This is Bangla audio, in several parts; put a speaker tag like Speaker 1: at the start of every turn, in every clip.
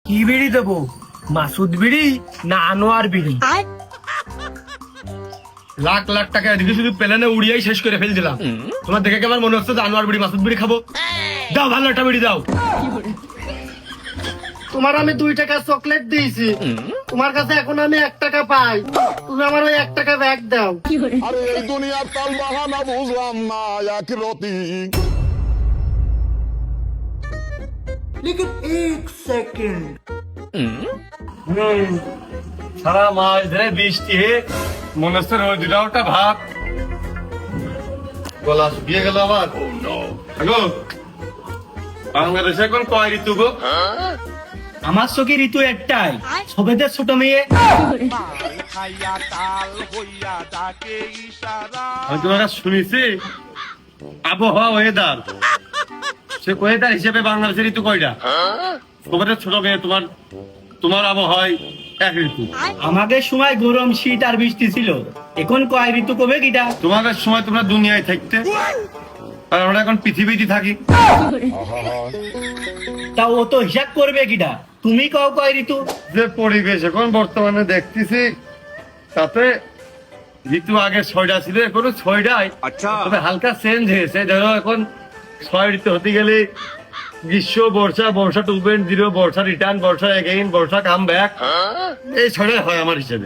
Speaker 1: কি বিড়ি দেবো, মাসুদ বিড়ি না আনোয়ার বিড়ি? লাখ লাখ টাকা এদিকে শুধু প্লেনে উড়িয়েই শেষ করে ফেল দিলাম। তোমার দেখে কেমন মনে হচ্ছে যে আনোয়ার বিড়ি মাসুদ বিড়ি খাবো? দাও ভালো একটা বিড়ি দাও।
Speaker 2: তোমার আমি 2 টাকা চকলেট দিয়েছি, তোমার কাছে এখন আমি 1 টাকা পাই, তুমি আমার ওই 1 টাকা ব্যাগ দাও।
Speaker 3: আরে এই দুনিয়ার তাল বাহানা বুঝলাম না এক রতি।
Speaker 2: लेकिन 1 सेकंड
Speaker 1: সারা মাস ধরে বৃষ্টি, মনে হচ্ছে রোজটাওটা ভাব গলা শুকিয়ে গেল আবার। গো, বাংলাদেশে এখন কয় ঋতু গো? আমার চোখে ঋতু একটাই, সবেদের ছোট মেয়ে। আমি তোমার কাছে শুনেছি আবহাওয়া ওয়েদার, সে ওয়েদার হিসেবে বাংলাদেশের ঋতু কয়টা? সবেদের ছোট মেয়ে, তোমার আবহাওয়ায় এক ঋতু।
Speaker 4: আমাদের সময় গরম, শীত আর বৃষ্টি ছিল, এখন কয় ঋতু কবে কিটা?
Speaker 1: তোমাদের সময় তোমরা দুনিয়ায় থাকতে, আর আমরা এখন পৃথিবীতে থাকি।
Speaker 4: তা ও তো হিসাব করবে কিটা? তুমি কও কয় ঋতু?
Speaker 1: যে পরিবেশ এখন বর্তমানে দেখতেছি, তাতে ঋতু আগে 6টা ছিল, এখন 6টাই, তবে হালকা চেঞ্জ হয়েছে। ধরো এখন 6 ঋতু হতে গেলে গ্রীষ্ম, বর্ষা, বর্ষা 2.0, বর্ষা রিটার্ন, বর্ষা এগেইন, বর্ষা কাম ব্যাক, এই 6টাই হয় আমার হিসেবে।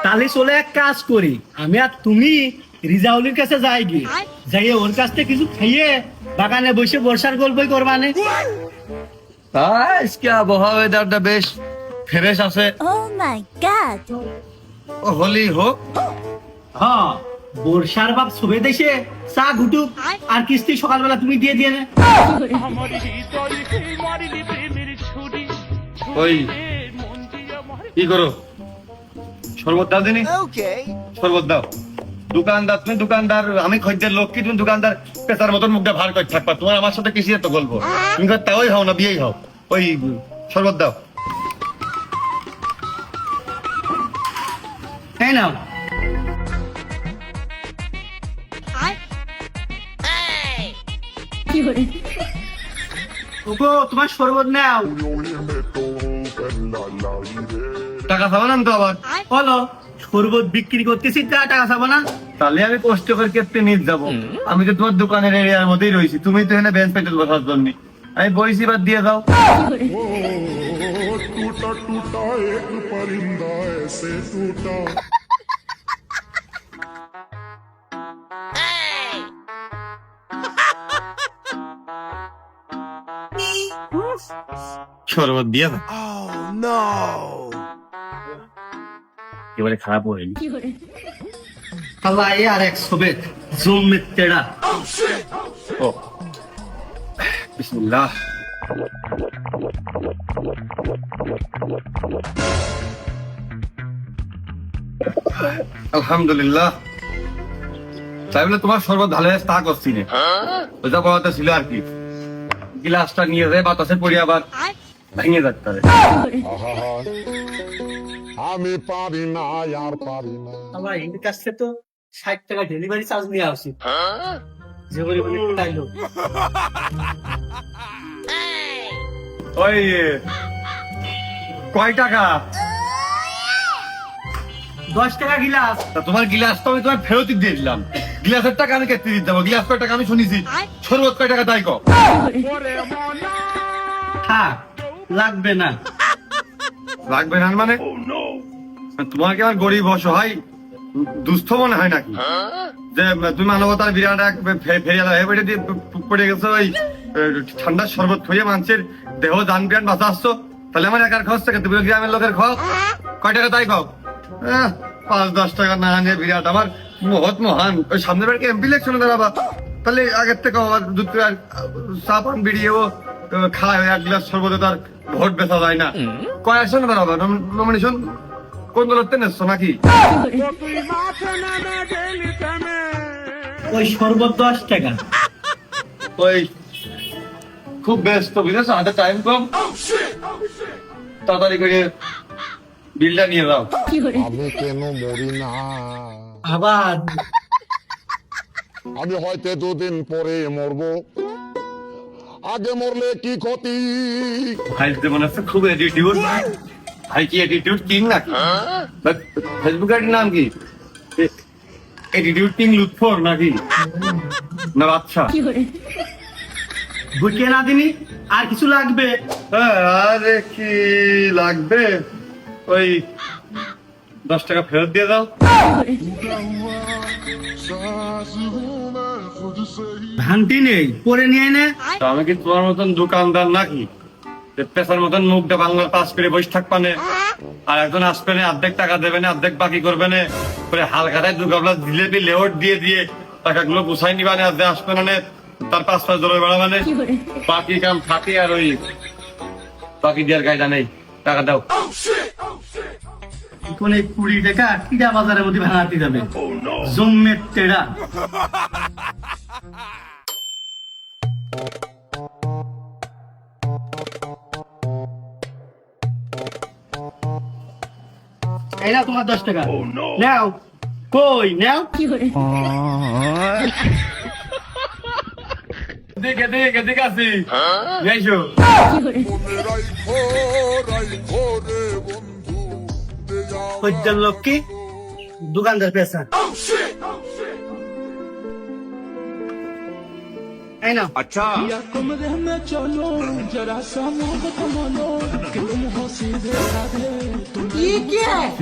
Speaker 4: তাহলে চলে এক কাজ করি, আমি আর তুমি রিজাউলের কাছে যাই গিয়ে, যাইয়ে ওর কাছ থেকে কিছু খাইয়ে বাগানে বসে বর্ষার গল্পই করবানে।
Speaker 1: আজকে আবহাওয়া ওয়েদারটা বেশ ফ্রেশ আছে।
Speaker 5: Oh my god!
Speaker 1: হোলি হোক।
Speaker 4: হ্যাঁ, বর্ষার বাপ শুভে দেশে চা ঘুটুক, আর কিস্তি সকালবেলা তুমি দিয়ে দিয়ে নে।
Speaker 1: ওই কি করো, শরবত দাও দিনি, শরবত দাও। দোকানদার তুমি, দোকানদার আমি খদ্দের লোক কি তুমি দোকানদার পেশার মতন মুখটা ভার করে থাকবা? তোমার আমার সাথে কিসি এত গল্প? তুমি তাওই হও না বিয়েই হও। ওই শরবত দাও।
Speaker 4: তাই না? ওগো, তোমার শরবত নাও।
Speaker 1: টাকা খাবো না তো আবার?
Speaker 4: বলো, শরবত বিক্রি করতেছি, টাকা খাবো না?
Speaker 1: তাহলে আমি কষ্ট করে কেটে নিয়ে যাবো। আমি তো তোমার দোকানের এরিয়ার মধ্যেই রয়েছি, তুমি তো এখানে বেঞ্চ পেতে বসার জন্য। আমি বইছি, বাদ দিয়ে দাও।
Speaker 3: टूटा टूटा एक परिंदा ऐसे टूटा।
Speaker 1: শরবত দিয়ে দাও। এবারে খারাপ হয়নি।
Speaker 4: আল্লাহ, এ আর এক সবেত জমে তেড়া।
Speaker 1: ও বিসমিল্লাহ। আলহামদুলিল্লাহ। তাই বলে তোমার শরবত ভালো হয়েছে তা করছি না, ওইটা বলাতে ছিল আর কি। গিলাসটা নিয়ে যায় বাতাসে পড়ে আবার ভেঙে যাচ্ছে।
Speaker 3: আমি পারি না আর পারি না।
Speaker 4: আল্লাহ, এর কাছ থেকে তো 60 টাকা ডেলিভারি চার্জ নিয়ে আসি, যে পরিমাণে খাইলো।
Speaker 1: ওই কয় টাকা?
Speaker 4: 10 টাকা গিলাস।
Speaker 1: তা তোমার গিলাস তো আমি তোমার ফেরতই দিয়ে দিলাম, গিলাসের টাকা আমি কেটে দিতে দেবো। গিলাস কয় টাকা আমি শুনেছি, শরবত কয় টাকা তাই কও।
Speaker 4: হ্যাঁ, লাগবে না।
Speaker 1: লাগবে না মানে? তোমাকে আমার গরিব অসহায় দুস্থ মনে হয় নাকি, যে তুমি মানবতার বিরাট এক ফেরিয়ালা হয়ে পড়ে গেছো ওই ঠান্ডার শরবত হয়ে মানুষের দেহ দান বিরাট বাঁচা আসছো? তাহলে আমার একার খরচ থেকে তুমি গ্রামের লোকের খরচ কয় টাকা তাই কও। 5-10 টাকা না নিয়ে বিরাট আমার মহৎ মহান। ওই সামনের বাড়িকে এমপি ইলেকশনে দাঁড়াবা, তাহলে আগের থেকে আবার দুধ চা পান বিড়িয়েও খায়, 1 গ্লাস শরবতে তার ভোট বেচা যায় না। কয় আসনে দাঁড়াবা নমিনেশন কোন দলতে নেছো নাকি?
Speaker 4: ওই শরবত 10 টাকা।
Speaker 1: ওই খুব ব্যস্ত বুঝেছো, হাতে টাইম কম, তাড়াতাড়ি করে বিলটা নিয়ে যাও।
Speaker 3: আমি কেন মরি না?
Speaker 4: আবার
Speaker 3: আমি হয়তো 2 দিন পরে মরবো। আগে মরলে কি ক্ষতি?
Speaker 1: ভাই যে মনে হচ্ছে খুব অ্যাটিটিউড। ভাই কি অ্যাটিটিউড কিং নাকি? ফেসবুকের নাম কি? অ্যাটিটিউড কিং লুৎফর নাকি? না বাচ্চা?
Speaker 4: বুঝে না দিনি আর কিছু লাগবে?
Speaker 1: আরে কি লাগবে? ওই 10 টাকা ফেরত দিয়ে দাও।
Speaker 4: ভাঙতি নেই, পরে নিয়ে নে।
Speaker 1: তা আমি কি তোমার মতন দোকানদার নাকি? যে পেশার মতন মুখটা বাংলার পাস করে বসে থাকবা না? আর একজন আসবে না, অর্ধেক টাকা দেবে না, অর্ধেক বাকি করবে না, পরে হালকাটায় দু গাবলা জিলেপি লেওট দিয়ে দিয়ে টাকাগুলো গুছাই নিবা না, আর যে আসবে না তার 5 জোরে বেড়াবা না, বাকি কাম থাকে। আর ওই বাকি দেওয়ার কায়দা নেই, টাকা দাও।
Speaker 4: এখন এই 20 টাকা কিরা বাজারের মধ্যে ভাঙাতে যাবে? জম্মের টেড়া। এই নাও তোমার 10 টাকা। নাও। কই নাও?
Speaker 1: দেখে দেখে দেখে আসি এসো।
Speaker 3: মনে রাখো, রাখো রে বন্ধু,
Speaker 4: কইজন লোক কি দোকানদার পেশা। এই নাও।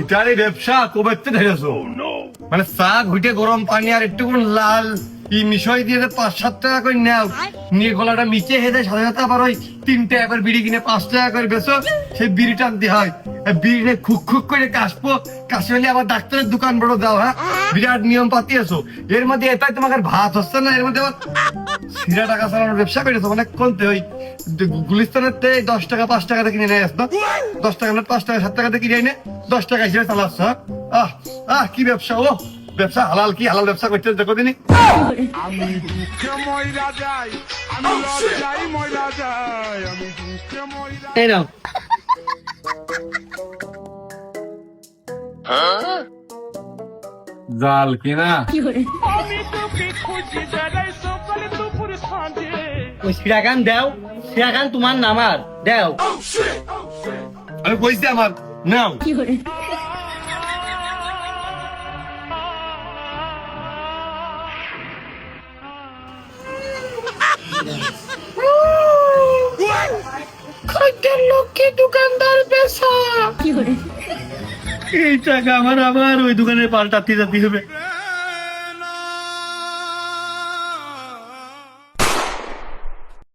Speaker 1: ইটালি ব্যবসা কবে থেকে ধরেছো? মানে চা ঘুটে গরম পানি আর একটু লাল এই মিশয় দিয়ে 5-7 টাকা করে নাও, নিয়ে গলাটা মিচে হেদে সাথে সাথে আবার ওই 3 টাকা করে বিড়ি কিনে 5 টাকা করে বেচো, সেই বিড়ি টানতে হয়। বিড়ি খুক খুক করে কাশবো, কাশি হলে আবার ডাক্তারের দোকান বড় দাও। হ্যাঁ, বিরাট নিয়ম পাতি আছো। এর মধ্যে এটাই তোমাকে ভাত হচ্ছে না, এর মধ্যে আবার সিরা টাকা চালানোর ব্যবসা করেছো। মানে কোনতে ওই গুলিস্তানের 10 টাকা 5 টাকাতে কিনে নিয়ে আসতো, 10 টাকা না 5 টাকা 7 টাকাতে কিনে এনে 10 টাকা হিসেবে চালাচ্ছ। আহ আহ কি ব্যবসা! ও ব্যবসা হালাল, কি হালাল ব্যবসা করতে দেখো দিনই।
Speaker 3: আমি দুঃখে ময়রা যাই, আমি লজ্জায় ময়রা যাই, আমি দুঃখে ময়রা।
Speaker 4: এই নাও।
Speaker 1: জাল কিনা
Speaker 4: ওই সিরাগান দাও, সিরাগান তোমার নামার দাও।
Speaker 1: আমি কইছি আমার নাও।
Speaker 2: দোকানদার পেশা।
Speaker 4: এই টাকা আমার আবার ওই দোকানে পাল্টাতে যেতে হবে।